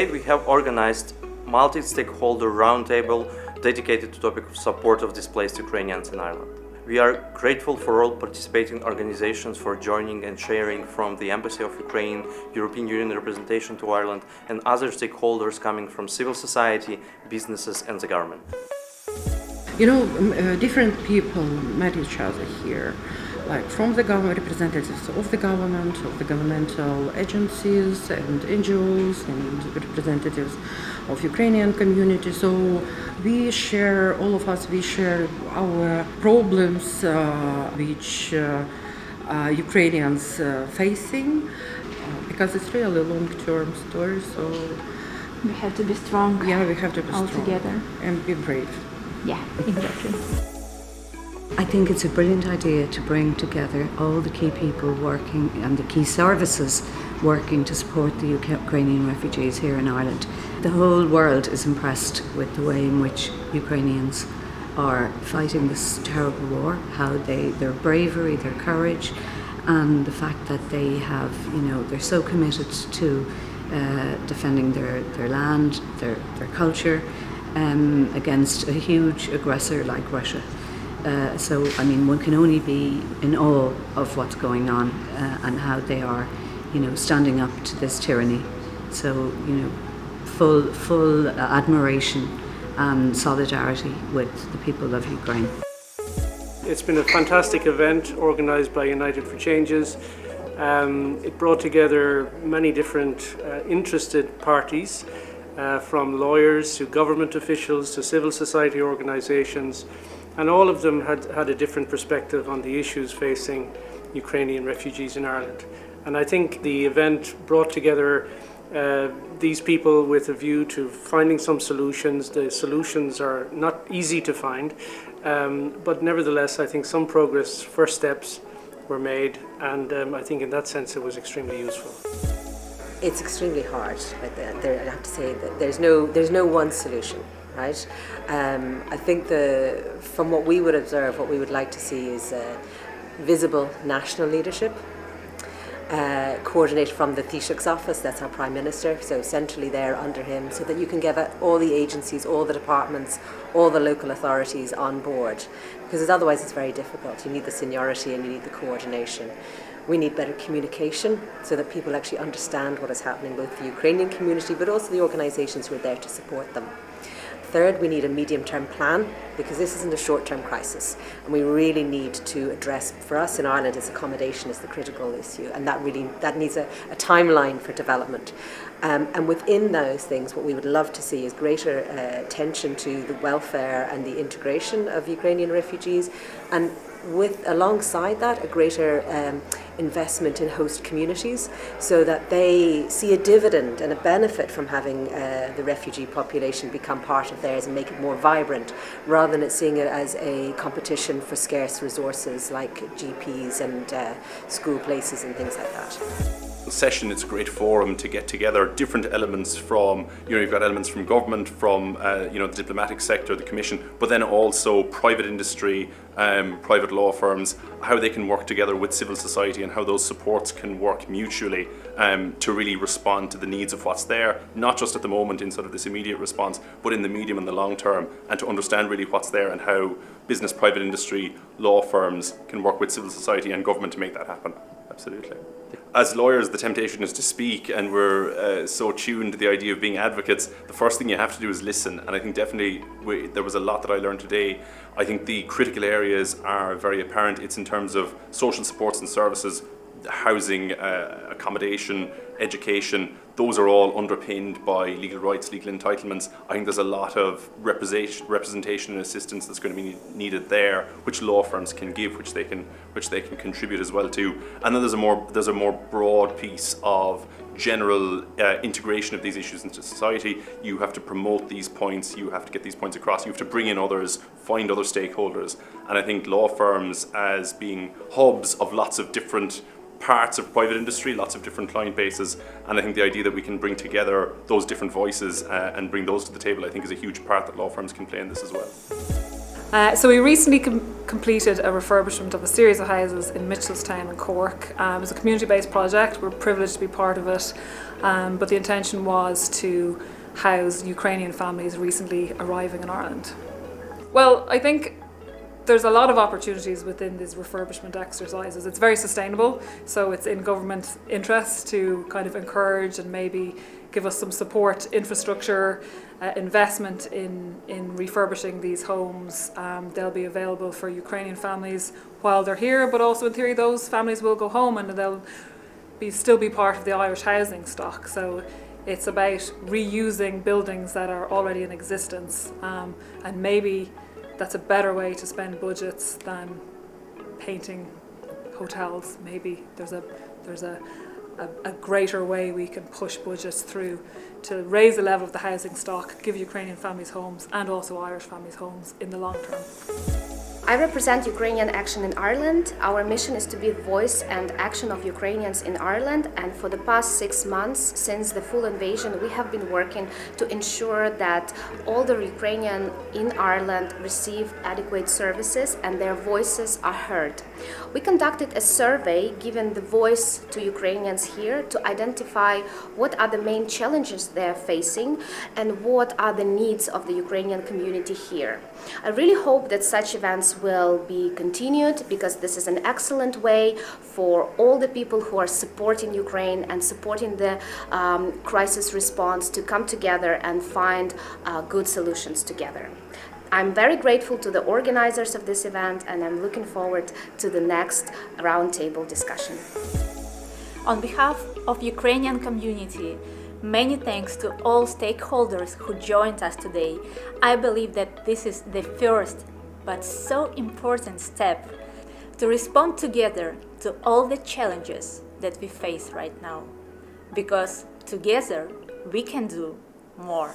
Today we have organized Multi-Stakeholder Roundtable dedicated to the topic of support of displaced Ukrainians in Ireland. We are grateful for all participating organizations for joining and sharing, from the Embassy of Ukraine, European Union representation to Ireland, and other stakeholders coming from civil society, businesses and the government. You know, different people met each other here, like from the government, representatives of the government, of the governmental agencies and NGOs, and representatives of Ukrainian community. So we share, all of us, we share our problems which Ukrainians facing, because it's really a long-term story. So we have to be strong. Yeah, we have to be all strong together and be brave. Yeah, exactly. I think it's a brilliant idea to bring together all the key people working and the key services working to support the Ukrainian refugees here in Ireland. The whole world is impressed with the way in which Ukrainians are fighting this terrible war, how their bravery, their courage, and the fact that they have, they're so committed to defending their land, their culture, against a huge aggressor like Russia. One can only be in awe of what's going on and how they are, standing up to this tyranny. So, full admiration and solidarity with the people of Ukraine. It's been a fantastic event organised by United for Changes. It brought together many different interested parties, from lawyers to government officials to civil society organisations, and all of them had a different perspective on the issues facing Ukrainian refugees in Ireland. And I think the event brought together these people with a view to finding some solutions. The solutions are not easy to find, but nevertheless I think some progress, first steps were made, and I think in that sense it was extremely useful. It's extremely hard. I have to say that there's no one solution, right? I think from what we would observe, what we would like to see is visible national leadership, coordinated from the Taoiseach's office, that's our Prime Minister, so centrally there under him, so that you can get all the agencies, all the departments, all the local authorities on board, because otherwise it's very difficult. You need the seniority and you need the coordination. We need better communication so that people actually understand what is happening, both the Ukrainian community but also the organisations who are there to support them. Third, we need a medium-term plan, because this isn't a short-term crisis, and we really need to address, for us in Ireland, is accommodation is the critical issue, and that needs a timeline for development. And within those things, what we would love to see is greater attention to the welfare and the integration of Ukrainian refugees, and alongside that, a greater investment in host communities, so that they see a dividend and a benefit from having the refugee population become part of theirs and make it more vibrant, rather than seeing it as a competition for scarce resources like GPs and school places and things like that. Session, it's a great forum to get together different elements from, you've got elements from government, from the diplomatic sector, the commission, but then also private industry, private law firms, how they can work together with civil society and how those supports can work mutually to really respond to the needs of what's there, not just at the moment in sort of this immediate response, but in the medium and the long term, and to understand really what's there and how business, private industry, law firms can work with civil society and government to make that happen. Absolutely. As lawyers, the temptation is to speak, and we're so tuned to the idea of being advocates. The first thing you have to do is listen, and I think definitely there was a lot that I learned today. I think the critical areas are very apparent. It's in terms of social supports and services, housing, accommodation, education. Those are all underpinned by legal rights, legal entitlements. I think there's a lot of representation and assistance that's going to be needed there, which law firms can give, which they can contribute as well to. And then there's a more broad piece of general integration of these issues into society. You have to promote these points, you have to get these points across, you have to bring in others, find other stakeholders. And I think law firms, as being hubs of lots of different parts of private industry, lots of different client bases, and I think the idea that we can bring together those different voices and bring those to the table, I think is a huge part that law firms can play in this as well. So we recently completed a refurbishment of a series of houses in Mitchelstown and Cork. It was a community-based project. We're privileged to be part of it, but the intention was to house Ukrainian families recently arriving in Ireland. Well, I think there's a lot of opportunities within these refurbishment exercises. It's very sustainable, so it's in government interest to kind of encourage and maybe give us some support, infrastructure, investment in refurbishing these homes. They'll be available for Ukrainian families while they're here, but also in theory those families will go home and they'll still be part of the Irish housing stock. So it's about reusing buildings that are already in existence, and maybe that's a better way to spend budgets than painting hotels. Maybe there's a greater way we can push budgets through to raise the level of the housing stock, give Ukrainian families homes and also Irish families homes in the long term. I represent Ukrainian Action in Ireland. Our mission is to be the voice and action of Ukrainians in Ireland, and for the past 6 months since the full invasion we have been working to ensure that all the Ukrainians in Ireland receive adequate services and their voices are heard. We conducted a survey giving the voice to Ukrainians here to identify what are the main challenges they're facing and what are the needs of the Ukrainian community here. I really hope that such events will be continued, because this is an excellent way for all the people who are supporting Ukraine and supporting the crisis response to come together and find good solutions together. I'm very grateful to the organizers of this event, and I'm looking forward to the next roundtable discussion. On behalf of Ukrainian community, many thanks to all stakeholders who joined us today. I believe that this is the first but so important step to respond together to all the challenges that we face right now. Because together we can do more.